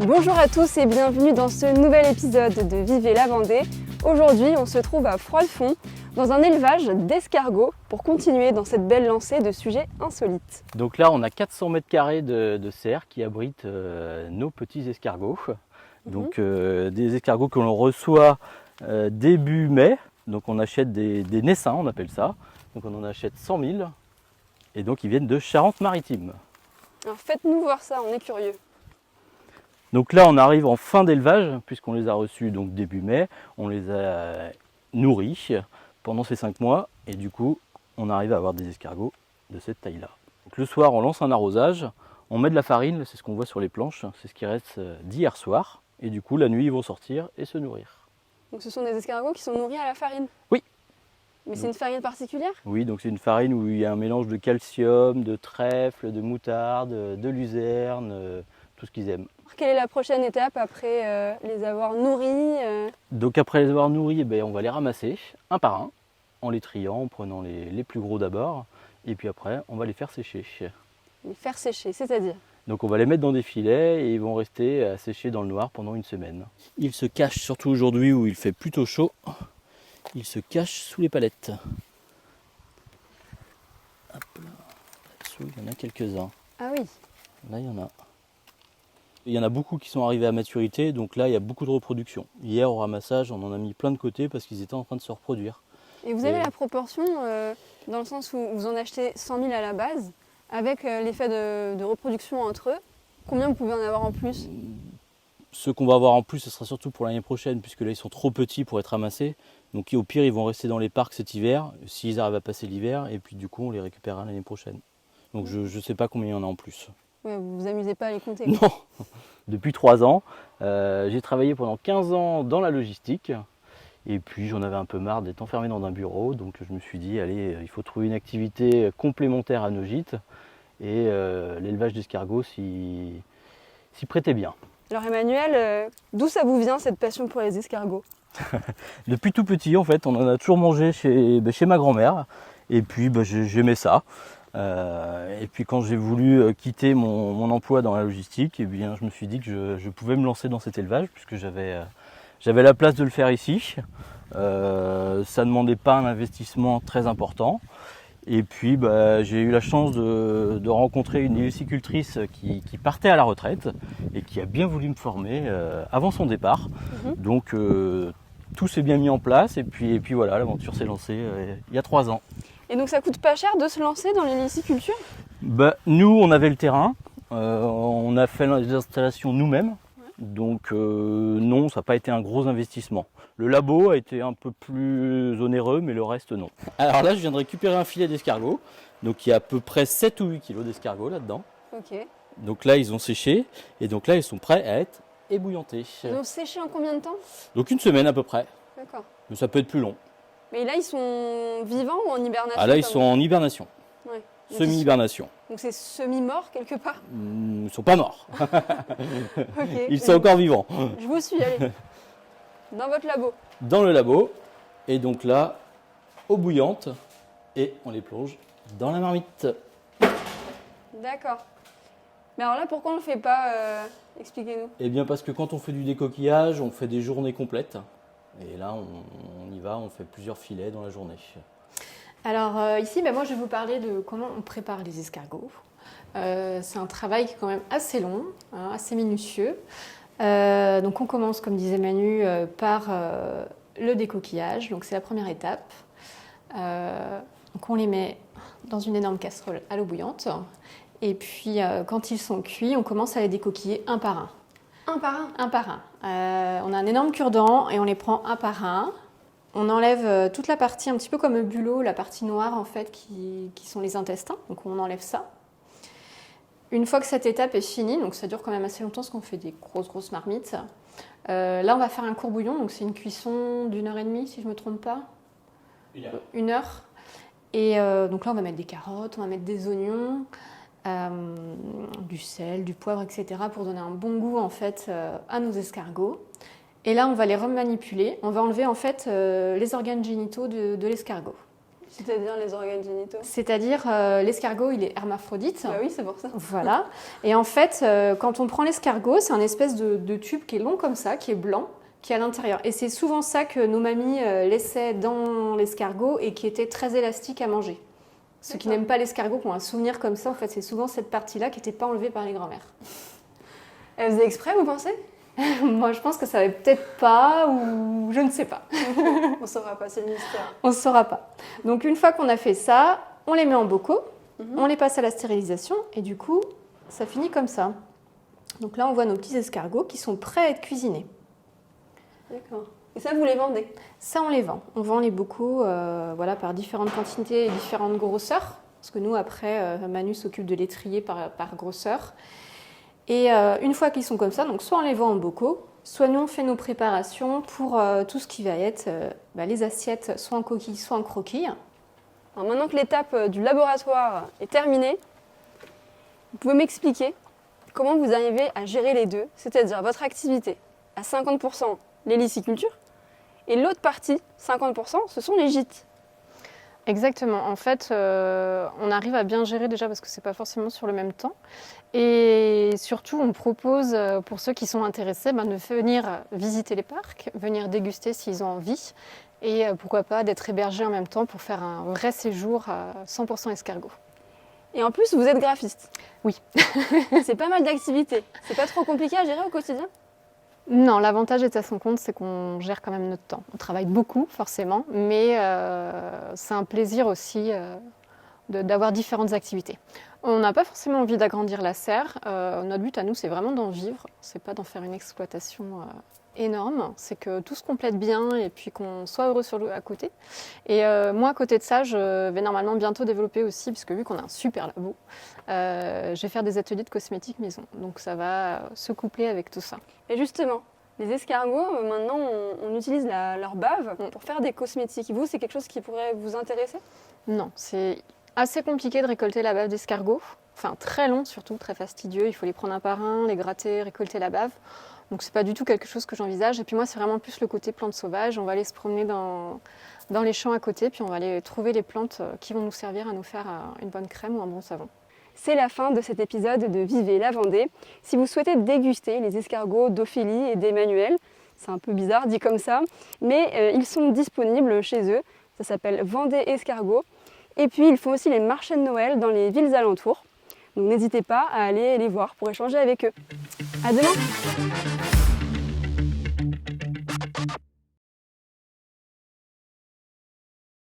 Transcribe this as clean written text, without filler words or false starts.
Bonjour à tous et bienvenue dans ce nouvel épisode de Vivez la Vendée. Aujourd'hui, on se trouve à Froidfond, dans un élevage d'escargots, pour continuer dans cette belle lancée de sujets insolites. Donc là, on a 400 mètres carrés de serre qui abritent nos petits escargots. Donc des escargots que l'on reçoit début mai. Donc on achète des naissins, on appelle ça. Donc on en achète 100 000. Et donc ils viennent de Charente-Maritime. Alors faites-nous voir ça, on est curieux. Donc là, on arrive en fin d'élevage, puisqu'on les a reçus donc début mai. On les a nourris pendant ces 5 mois. Et du coup, on arrive à avoir des escargots de cette taille-là. Donc le soir, on lance un arrosage. On met de la farine, c'est ce qu'on voit sur les planches. C'est ce qui reste d'hier soir. Et du coup, la nuit, ils vont sortir et se nourrir. Donc ce sont des escargots qui sont nourris à la farine? Oui. Mais c'est une farine particulière? Oui, donc c'est une farine où il y a un mélange de calcium, de trèfle, de moutarde, de luzerne, tout ce qu'ils aiment. Quelle est la prochaine étape après les avoir nourris? Donc après les avoir nourris, on va les ramasser un par un, en les triant, en prenant les plus gros d'abord. Et puis après, on va les faire sécher. Les faire sécher, c'est-à-dire? Donc on va les mettre dans des filets et ils vont rester à sécher dans le noir pendant une semaine. Ils se cachent, surtout aujourd'hui où il fait plutôt chaud, ils se cachent sous les palettes. Hop là, là-dessous, il y en a quelques-uns. Ah oui. Là, il y en a. Il y en a beaucoup qui sont arrivés à maturité, donc là, il y a beaucoup de reproduction. Hier, au ramassage, on en a mis plein de côté parce qu'ils étaient en train de se reproduire. Et vous avez la proportion, dans le sens où vous en achetez 100 000 à la base, avec l'effet de reproduction entre eux, combien vous pouvez en avoir en plus? Ceux qu'on va avoir en plus, ce sera surtout pour l'année prochaine, puisque là, ils sont trop petits pour être ramassés. Donc au pire, ils vont rester dans les parcs cet hiver, s'ils arrivent à passer l'hiver, et puis du coup, on les récupérera l'année prochaine. Donc je ne sais pas combien il y en a en plus. Ouais, vous vous amusez pas à les compter? Non. Depuis 3 ans, j'ai travaillé pendant 15 ans dans la logistique. Et puis j'en avais un peu marre d'être enfermé dans un bureau. Donc je me suis dit, allez, il faut trouver une activité complémentaire à nos gîtes. Et l'élevage d'escargots s'y prêtait bien. Alors Emmanuel, d'où ça vous vient cette passion pour les escargots? Depuis tout petit, en fait, on en a toujours mangé chez ma grand-mère. Et puis j'aimais ça. Et puis quand j'ai voulu quitter mon emploi dans la logistique, je me suis dit que je pouvais me lancer dans cet élevage puisque j'avais la place de le faire ici. Ça ne demandait pas un investissement très important. Et puis j'ai eu la chance de rencontrer une hélicicultrice qui partait à la retraite et qui a bien voulu me former avant son départ. Donc tout s'est bien mis en place et puis voilà, l'aventure s'est lancée il y a 3 ans. Et donc ça coûte pas cher de se lancer dans l'héliciculture? Nous, on avait le terrain, on a fait les installations nous-mêmes, donc non, ça n'a pas été un gros investissement. Le labo a été un peu plus onéreux, mais le reste non. Alors là, je viens de récupérer un filet d'escargot, donc il y a à peu près 7 ou 8 kilos d'escargots là-dedans. Ok. Donc là, ils ont séché, et donc là, ils sont prêts à être ébouillantés. Ils ont séché en combien de temps? Donc une semaine à peu près, D'accord. mais ça peut être plus long. Mais là, ils sont vivants ou en hibernation? Ah là, ils sont en hibernation, Ouais. semi-hibernation. Donc c'est semi-mort quelque part? Ils ne sont pas morts, Ok. ils sont encore vivants. Je vous suis, allez. Dans votre labo. Dans le labo, et donc là, eau bouillante, et on les plonge dans la marmite. D'accord. Mais alors là, pourquoi on le fait pas? Expliquez-nous. Eh bien parce que quand on fait du décoquillage, on fait des journées complètes. Et là, on y va, on fait plusieurs filets dans la journée. Alors ici, moi je vais vous parler de comment on prépare les escargots. C'est un travail qui est quand même assez long, assez minutieux. Donc on commence, comme disait Manu, par le décoquillage. Donc c'est la première étape. Donc on les met dans une énorme casserole à l'eau bouillante. Et puis quand ils sont cuits, on commence à les décoquiller un par un. Un par un? Un par un. On a un énorme cure-dent et on les prend un par un. On enlève toute la partie, un petit peu comme le bulot, la partie noire en fait, qui sont les intestins. Donc on enlève ça. Une fois que cette étape est finie, donc ça dure quand même assez longtemps parce qu'on fait des grosses marmites. Là on va faire un courbouillon, donc c'est une cuisson d'1h30 si je ne me trompe pas. 1 heure. Et donc là on va mettre des carottes, on va mettre des oignons. Du sel, du poivre, etc. pour donner un bon goût en fait à nos escargots. Et là, on va les remanipuler. On va enlever en fait les organes génitaux de l'escargot. C'est-à-dire les organes génitaux. C'est-à-dire l'escargot, il est hermaphrodite. Bah oui, c'est pour ça. Voilà. Et en fait, quand on prend l'escargot, c'est un espèce de tube qui est long comme ça, qui est blanc, qui est à l'intérieur. Et c'est souvent ça que nos mamies laissaient dans l'escargot et qui était très élastique à manger. Ceux qui n'aiment pas l'escargot, qui ont un souvenir comme ça, en fait, c'est souvent cette partie-là qui n'était pas enlevée par les grands-mères. Elle faisait exprès, vous pensez? Moi, je pense que ça va peut-être pas, ou je ne sais pas. On saura pas, c'est le mystère. On ne saura pas. Donc, une fois qu'on a fait ça, on les met en bocaux, on les passe à la stérilisation, et du coup, ça finit comme ça. Donc là, on voit nos petits escargots qui sont prêts à être cuisinés. D'accord. Et ça, vous les vendez? Ça, on les vend. On vend les bocaux voilà, par différentes quantités et différentes grosseurs. Parce que nous, après, Manu s'occupe de les trier par grosseur. Et une fois qu'ils sont comme ça, donc soit on les vend en bocaux, soit nous on fait nos préparations pour tout ce qui va être les assiettes, soit en coquille, soit en croquille. Alors maintenant que l'étape du laboratoire est terminée, vous pouvez m'expliquer comment vous arrivez à gérer les deux, c'est-à-dire votre activité à 50% l'héliciculture et l'autre partie, 50%, ce sont les gîtes. Exactement. En fait, on arrive à bien gérer déjà parce que c'est pas forcément sur le même temps. Et surtout, on propose pour ceux qui sont intéressés de venir visiter les parcs, venir déguster s'ils ont envie et pourquoi pas d'être hébergés en même temps pour faire un vrai séjour à 100% escargot. Et en plus, vous êtes graphiste. Oui. C'est pas mal d'activités. C'est pas trop compliqué à gérer au quotidien? Non, l'avantage d'être à son compte, c'est qu'on gère quand même notre temps. On travaille beaucoup, forcément, mais c'est un plaisir aussi d'avoir différentes activités. On n'a pas forcément envie d'agrandir la serre. Notre but à nous, c'est vraiment d'en vivre. C'est pas d'en faire une exploitation énorme. C'est que tout se complète bien et puis qu'on soit heureux sur à côté. Et moi, à côté de ça, je vais normalement bientôt développer aussi, puisque vu qu'on a un super labo, je vais faire des ateliers de cosmétiques maison. Donc ça va se coupler avec tout ça. Et justement, les escargots, maintenant, on utilise leur bave pour faire des cosmétiques. Vous, c'est quelque chose qui pourrait vous intéresser? Non, c'est assez compliqué de récolter la bave d'escargot. Enfin, très long surtout, très fastidieux. Il faut les prendre un par un, les gratter, récolter la bave. Donc c'est pas du tout quelque chose que j'envisage. Et puis moi, c'est vraiment plus le côté plantes sauvages. On va aller se promener dans les champs à côté, puis on va aller trouver les plantes qui vont nous servir à nous faire une bonne crème ou un bon savon. C'est la fin de cet épisode de Vivez la Vendée. Si vous souhaitez déguster les escargots d'Ophélie et d'Emmanuel, c'est un peu bizarre dit comme ça, mais ils sont disponibles chez eux. Ça s'appelle Vendée Escargot. Et puis ils font aussi les marchés de Noël dans les villes alentours. Donc n'hésitez pas à aller les voir pour échanger avec eux. À demain!